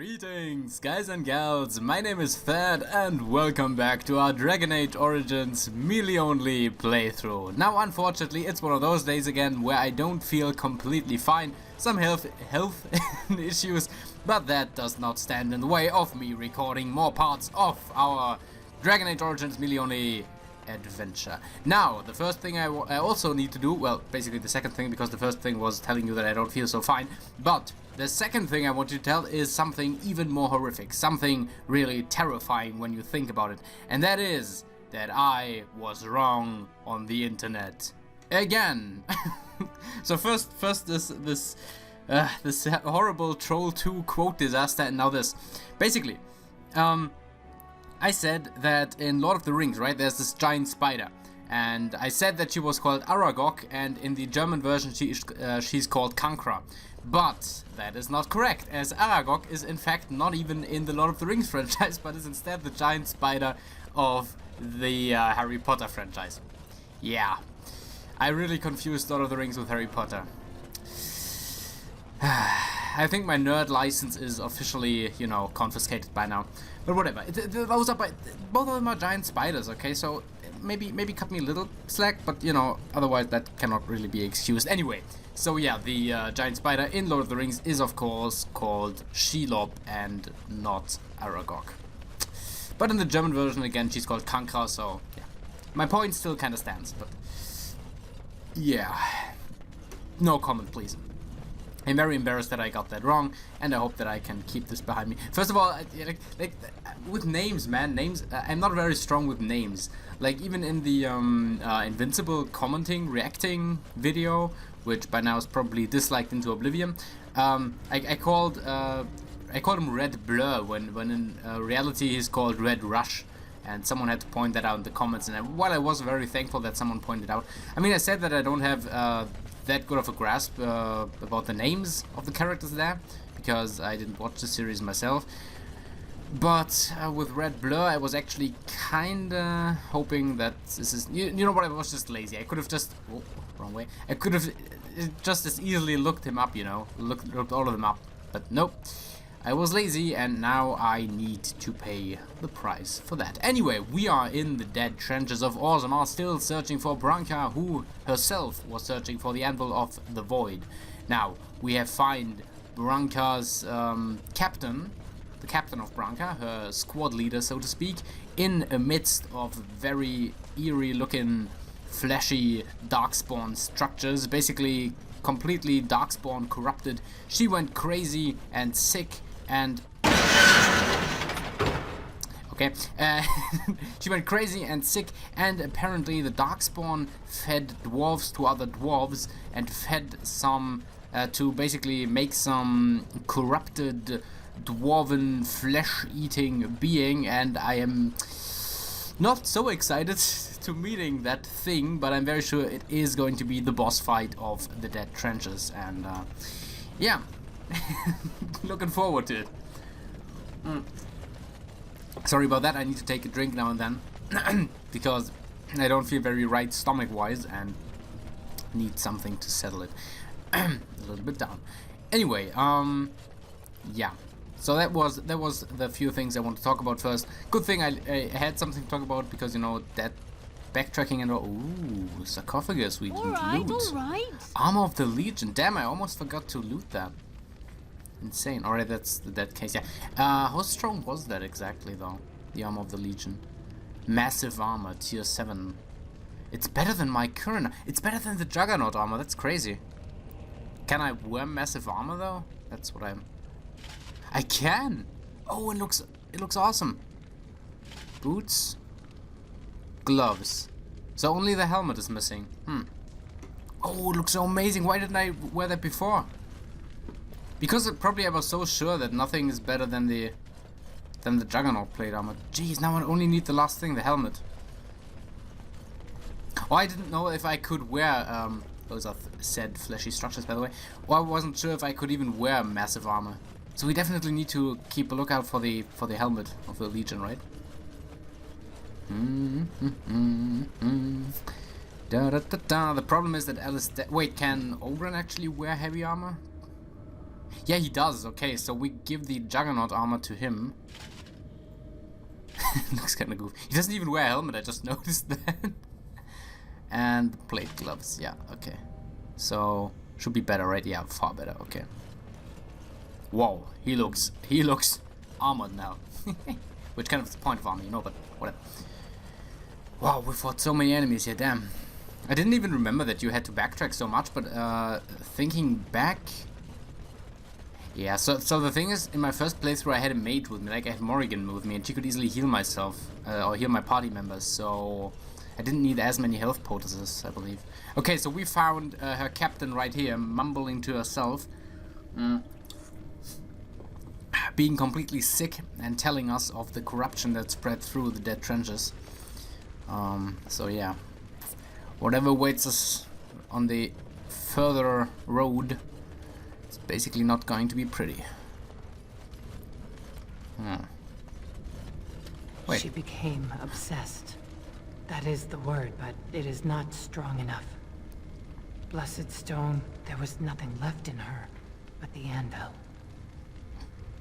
Greetings, guys and gals, my name is Thad and welcome back to our Dragon Age Origins melee only playthrough. Now unfortunately it's one of those days again where I don't feel completely fine, some health issues, but that does not stand in the way of me recording more parts of our Dragon Age Origins melee only adventure. Now, the first thing I also need to do, well, basically the second thing, because the first thing was telling you that I don't feel so fine, but the second thing I want you to tell is something even more horrific, something really terrifying when you think about it, and that is that I was wrong on the internet. Again! So first this horrible Troll 2 quote disaster, and now this. Basically, I said that in Lord of the Rings, right, there's this giant spider. And I said that she was called Aragog, and in the German version she's called Kankra. But that is not correct, as Aragog is in fact not even in the Lord of the Rings franchise, but is instead the giant spider of the Harry Potter franchise. Yeah, I really confused Lord of the Rings with Harry Potter. I think my nerd license is officially, you know, confiscated by now. But whatever. Those are both of them are giant spiders, okay? So maybe cut me a little slack, but you know, otherwise that cannot really be excused. Anyway, so yeah, the giant spider in Lord of the Rings is of course called Shelob and not Aragog. But in the German version again, she's called Kankra. So yeah, my point still kind of stands. But yeah, no comment, please. I'm very embarrassed that I got that wrong, and I hope that I can keep this behind me. First of all, like with names, man, names. I'm not very strong with names. Like even in the Invincible reacting video, which by now is probably disliked into oblivion. I called him Red Blur when in reality he's called Red Rush. And someone had to point that out in the comments, and while I was very thankful that someone pointed out, I mean, I said that I don't have that good of a grasp about the names of the characters there, because I didn't watch the series myself. But with Red Blur, I was actually kinda hoping that this is, you know what, I was just lazy. I could have just, oh, wrong way. I could have just as easily looked him up, you know, looked all of them up, but nope. I was lazy, and now I need to pay the price for that. Anyway, we are in the dead trenches of Orzammar, still searching for Branka, who herself was searching for the Anvil of the Void. Now, we have found Branka's captain, the captain of Branka, her squad leader, so to speak, in a midst of very eerie-looking, fleshy darkspawn structures, basically completely darkspawn corrupted. She went crazy and sick and okay, she went crazy and sick, and apparently the darkspawn fed dwarves to other dwarves and fed some to basically make some corrupted dwarven flesh-eating being, and I am not so excited to meeting that thing, but I'm very sure it is going to be the boss fight of the Dead Trenches, and yeah, looking forward to it. Sorry about that, I need to take a drink now and then, because I don't feel very right stomach-wise, and need something to settle it a little bit down. Anyway, yeah. So that was the few things I want to talk about first. Good thing I had something to talk about, because, you know, that backtracking and all. Ooh, sarcophagus we didn't loot. All right. Armor of the Legion. Damn, I almost forgot to loot that. Insane. Alright, that's that case, yeah. How strong was that exactly, though? The Armor of the Legion. Massive armor, tier 7. It's better than my current. It's better than the Juggernaut armor. That's crazy. Can I wear massive armor, though? That's what I can. Oh, it looks awesome. Boots, gloves. So only the helmet is missing. Oh, it looks so amazing. Why didn't I wear that before? Because probably I was so sure that nothing is better than the Juggernaut plate armor. Jeez, now I only need the last thing, the helmet. Oh, I didn't know if I could wear those are said fleshy structures, by the way. Or I wasn't sure if I could even wear massive armor. So we definitely need to keep a lookout for the helmet of the Legion, right? Da da da da. The problem is that Alice. Wait, can Ogren actually wear heavy armor? Yeah, he does. Okay, so we give the Juggernaut armor to him. Looks kind of goofy. He doesn't even wear a helmet, I just noticed that. And plate gloves, yeah, okay. So, should be better, right? Yeah, far better, okay. Whoa, he looks armored now. Which kind of is the point of armor, you know, but whatever. Wow, we fought so many enemies here, damn. I didn't even remember that you had to backtrack so much, but thinking back... Yeah, so the thing is, in my first playthrough I had a mate with me, like I had Morrigan with me, and she could easily heal myself, or heal my party members, so I didn't need as many health poultices, I believe. Okay, so we found her captain right here, mumbling to herself, being completely sick, and telling us of the corruption that spread through the dead trenches. So yeah, whatever awaits us on the further road, it's basically not going to be pretty. Wait. She became obsessed. That is the word, but it is not strong enough. Blessed stone, there was nothing left in her but the anvil.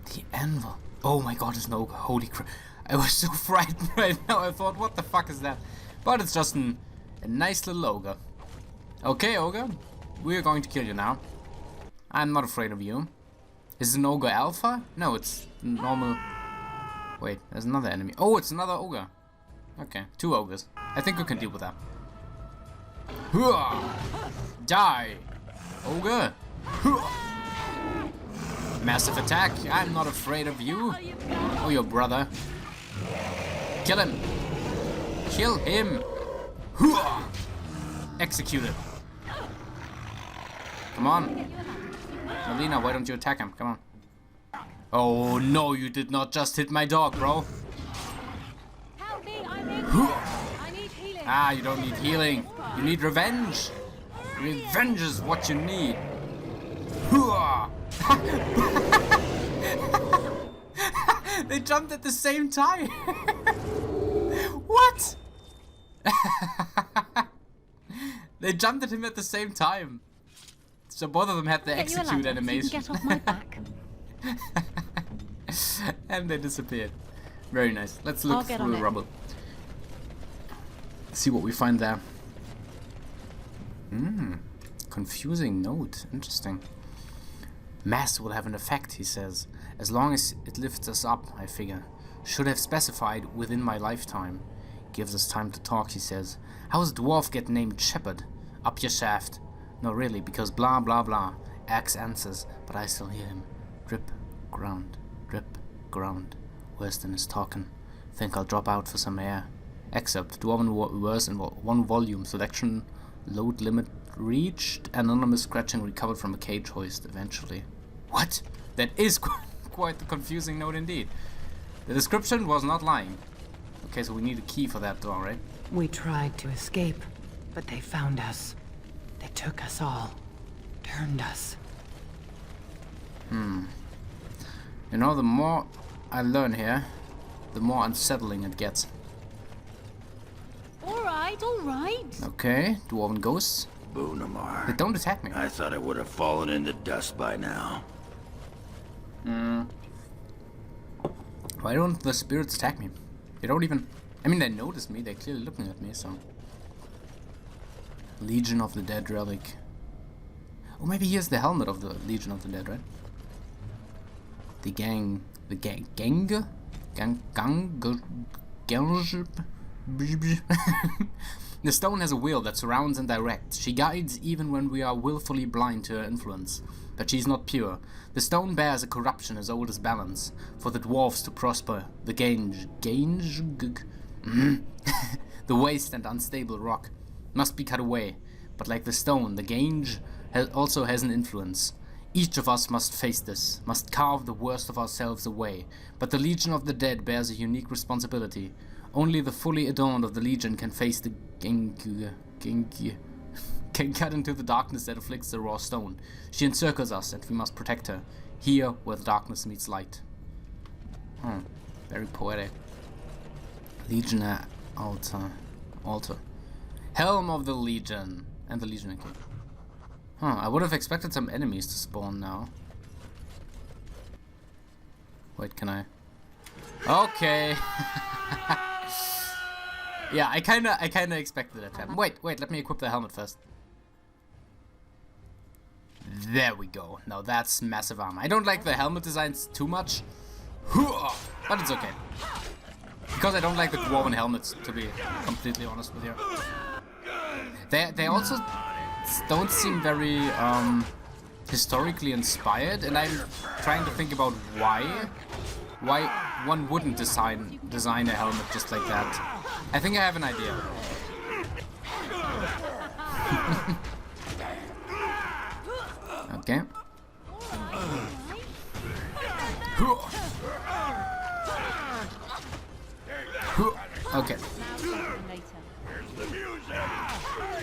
The anvil? Oh my god, it's no holy crap. I was so frightened right now, I thought, what the fuck is that? But it's just a nice little ogre. Okay, ogre, we're going to kill you now. I'm not afraid of you. Is it an ogre alpha? No, it's normal. Wait, there's another enemy. Oh, it's another ogre. Okay, 2 ogres. I think we can deal with that. Die, ogre. Massive attack. I'm not afraid of you. Oh, your brother. Kill him. Kill him. Executed. Come on. Melina, why don't you attack him? Come on. Oh no, you did not just hit my dog, bro. Help me, I'm in. I need healing. Ah, you don't need healing. You need revenge. Revenge is what you need. They jumped at the same time. What? They jumped at him at the same time. So both of them had the execute animation. Get off my back. And they disappeared. Very nice. Let's look through the rubble. See what we find there. Confusing note. Interesting. Mass will have an effect, he says. As long as it lifts us up, I figure. Should have specified within my lifetime. Gives us time to talk, he says. How does dwarf get named Shepherd? Up your shaft. No, really, because blah blah blah. Axe answers, but I still hear him. Drip, ground, drip, ground. Weston is talking. Think I'll drop out for some air. Except Dwarven verse in 1 volume. Selection load limit reached. Anonymous scratching recovered from a cage hoist eventually. What? That is quite the confusing note indeed. The description was not lying. Okay, so we need a key for that door, right? We tried to escape, but they found us. They took us all. Turned us. You know, the more I learn here, the more unsettling it gets. Alright, alright. Okay, Dwarven ghosts. Boonamar. They don't attack me. I thought I would have fallen into dust by now. Why don't the spirits attack me? They don't even... I mean, they noticed me. They're clearly looking at me, so... Legion of the Dead relic. Oh, maybe here's the helmet of the Legion of the Dead, right? The gang... The gang... The stone has a will that surrounds and directs. She guides even when we are willfully blind to her influence. But she is not pure. The stone bears a corruption as old as balance. For the dwarfs to prosper, the the waste and unstable rock must be cut away. But like the stone, the gange also has an influence. Each of us must face this, must carve the worst of ourselves away. But the Legion of the Dead bears a unique responsibility. Only the fully adorned of the Legion can face the can cut into the darkness that afflicts the raw stone. She encircles us, and we must protect her. Here, where the darkness meets light. Very poetic. Legionnaire altar. Helm of the Legion. And the Legion again. I would have expected some enemies to spawn now. Wait, can I? Okay. Yeah, I kinda expected that to happen. Wait, let me equip the helmet first. There we go. Now that's massive armor. I don't like the helmet designs too much, but it's okay. Because I don't like the dwarven helmets, to be completely honest with you. They also don't seem very historically inspired, and I'm trying to think about why one wouldn't design a helmet just like that. I think I have an idea. Okay. Okay.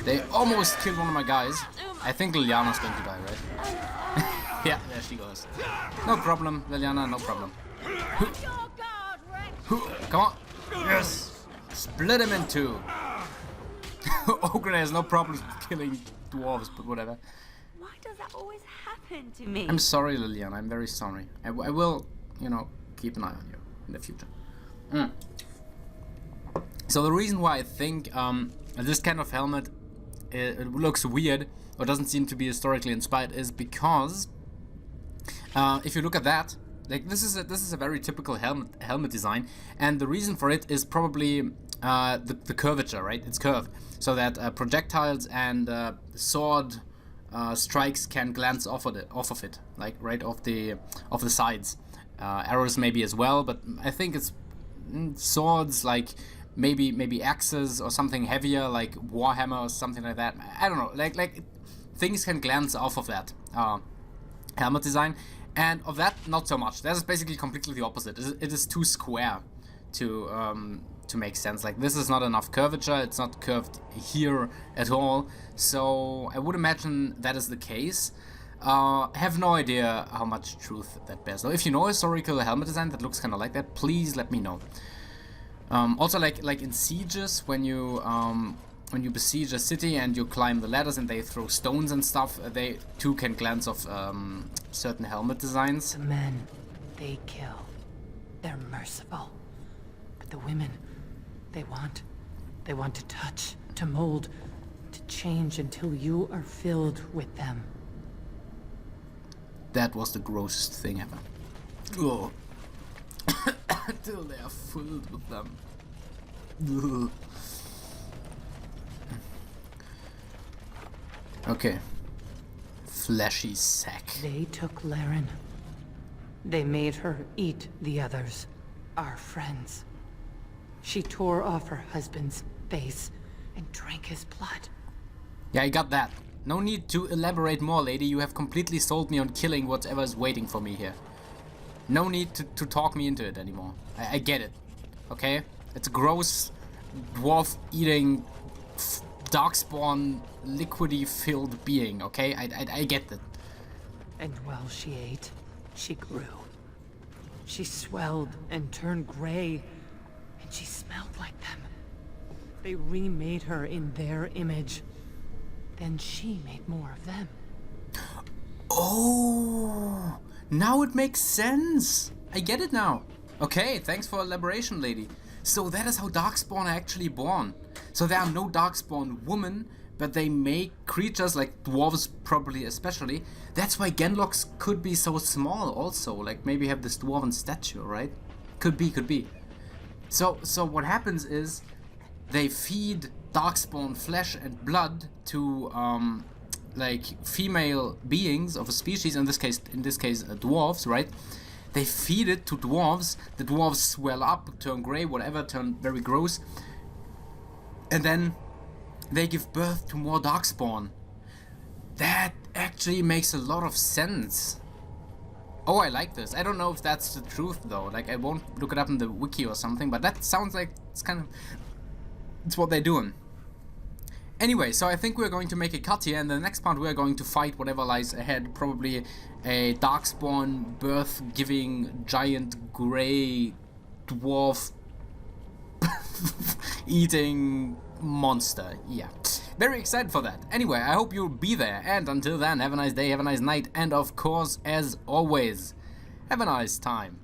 They almost killed one of my guys. I think Liliana's going to die, right? Yeah, there she goes. No problem, Liliana, no problem. Come on. Yes. Split him in two. Ogre has no problems with killing dwarves, but whatever. Why does that always happen to me? I'm sorry, Liliana. I'm very sorry. I will, you know, keep an eye on you in the future. So the reason why I think this kind of helmet it looks weird or doesn't seem to be historically inspired is because if you look at that, like this is a very typical helmet design, and the reason for it is probably the curvature, right? It's curved so that projectiles and sword strikes can glance off of it, like right off the sides. Arrows maybe as well, but I think it's swords, like maybe axes or something heavier like Warhammer or something like that. I don't know, like things can glance off of that helmet design, and of that not so much. That is basically completely the opposite. It is too square to make sense. Like this is not enough curvature, it's not curved here at all, so I would imagine that is the case. I have no idea how much truth that bears. So if you know historical helmet design that looks kind of like that, please let me know. Also, like in sieges, when you besiege a city and you climb the ladders and they throw stones and stuff, they too can glance off certain helmet designs. The men, they kill. They're merciful. But the women, they want to touch, to mold, to change until you are filled with them. That was the grossest thing ever. Oh. Until they are filled with them. Ugh. Okay. Fleshy sack. They took Laren. They made her eat the others, our friends. She tore off her husband's face and drank his blood. Yeah, I got that. No need to elaborate more, lady. You have completely sold me on killing whatever is waiting for me here. No need to talk me into it anymore. I get it. Okay? It's a gross, dwarf-eating, darkspawn, liquidy-filled being, okay? I get that. And while she ate, she grew. She swelled and turned gray, and she smelled like them. They remade her in their image. Then she made more of them. Oh, now it makes sense. I get it now. Okay, thanks for elaboration, lady. So that is how Darkspawn are actually born. So there are no Darkspawn women, but they make creatures like dwarves, probably especially. That's why Genlocks could be so small also. Like maybe have this dwarven statue, right? Could be. So what happens is they feed Darkspawn flesh and blood to like female beings of a species, in this case dwarves, right? They feed it to dwarves, the dwarves swell up, turn grey, whatever, turn very gross, and then they give birth to more Darkspawn. That actually makes a lot of sense. Oh, I like this. I don't know if that's the truth though, like I won't look it up in the wiki or something, but that sounds like it's what they're doing. Anyway, so I think we're going to make a cut here, and the next part we're going to fight whatever lies ahead. Probably a Darkspawn, birth-giving, giant, grey, dwarf, eating monster. Yeah, very excited for that. Anyway, I hope you'll be there, and until then, have a nice day, have a nice night, and of course, as always, have a nice time.